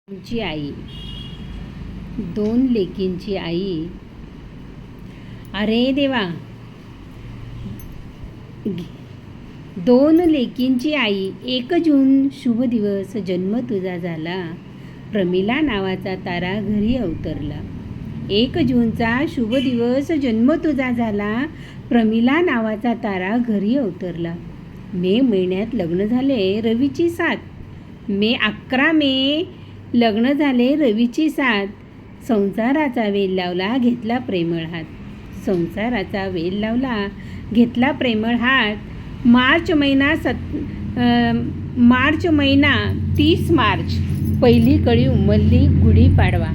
आमची आई, दोन लेकींची आई. अरे देवा, दोन लेकींची आई. 1 जून शुभ दिवस जन्म तुझा झाला, प्रमिला नावाचा तारा घरी अवतरला. 1 जूनचा शुभ दिवस जन्म तुझा झाला, प्रमिला नावाचा तारा घरी अवतरला. मे महिन्यात लग्न झाले रवीची साथ. 11 मे लग्न झाले रवीची साथ. संसाराचा वेल लावला घेतला प्रेमळ हात. संसाराचा वेल लावला घेतला प्रेमळ हात. मार्च महिना 30 मार्च. पहिली कळी उमलली गुढीपाडवा.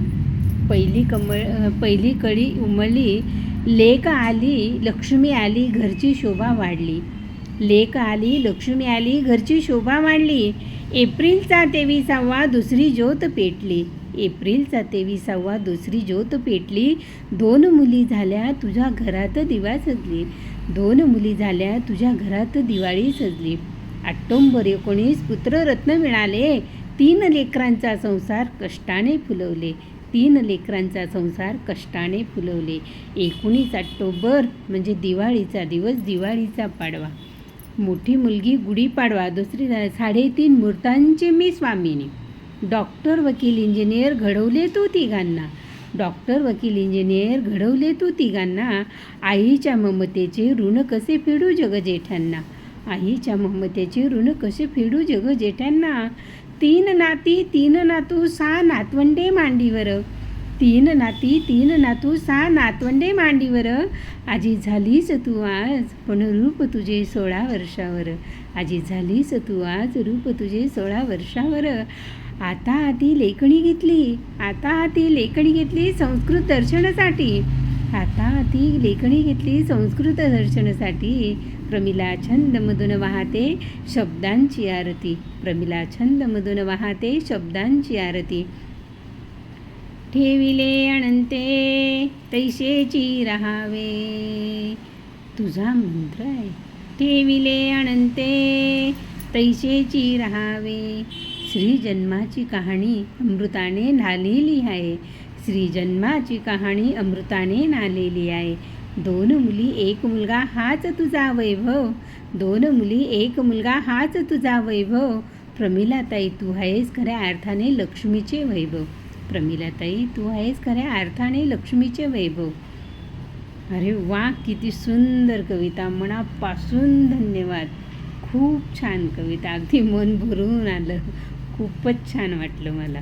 पहिली कळी उमलली. लेक आली लक्ष्मी आली घरची शोभा वाढली. लेक आली लक्ष्मी आली घरची शोभा वाढली. एप्रिलचा 23वा दुसरी ज्योत पेटली. एप्रिलचा 23वा दुसरी ज्योत पेटली. 2 मुली झाल्या तुझ्या घरात दिवा सजली. 2 मुली झाल्या तुझ्या घरात दिवाळी सजली. ऑक्टोबर 19 पुत्ररत्न मिळाले. 3 लेकरांचा संसार कष्टाने फुलवले. 3 लेकरांचा संसार कष्टाने फुलवले. 19 ऑक्टोबर म्हणजे दिवाळीचा दिवस, दिवाळीचा पाडवा. मोठी मुलगी गुढीपाडवा. दुसरी 3.5 मूर्तांची मी स्वामिनी. डॉक्टर वकील इंजिनियर घडवले तू तिघांना. डॉक्टर वकील इंजिनियर घडवले तू तिघांना. आईच्या ममतेचे ऋण कसे फेडू जगजेठ्यांना. आईच्या ममतेचे ऋण कसे फेडू जगजेठ्यांना. 3 नाती 3 नातू 6 नातवंडे मांडीवर. 3 नाती 3 नातू 6 नातवंडे मांडीवर. आजी झालीस तू आज पण रूप तुझे 16 वर्षावर. आजी झालीस तू आज रूप तुझे 16 वर्षावर. आता हाती लेखणी घेतली. आता हाती लेखणी घेतली संस्कृत दर्शनासाठी. आता हाती लेखणी घेतली संस्कृत दर्शनासाठी. प्रमिला छंदमधून वाहते शब्दांची आरती. प्रमिला छंदमधून वाहते शब्दांची आरती. ठेविले अनंते तैसेची राहावे. तुझा मंत्र आहे. ठेविले अनंते तैसेची राहावे. श्री जन्माची कहाणी अमृताने न्हालेली आहे. श्री जन्माची कहाणी अमृताने न्हालेली आहे. 2 मुली 1 मुलगा हाच तुझा वैभव. 2 मुली 1 मुलगा हाच तुझा वैभव. प्रमिलाताई तू आहेस खऱ्या अर्थाने लक्ष्मीचे वैभव. प्रमिलाताई तू आहेस खऱ्या अर्थाने लक्ष्मीचे वैभव. अरे वा, किती सुंदर कविता. मनापासून धन्यवाद. खूप छान कविता. अगदी मन भरून आलं. खूपच छान वाटलं मला.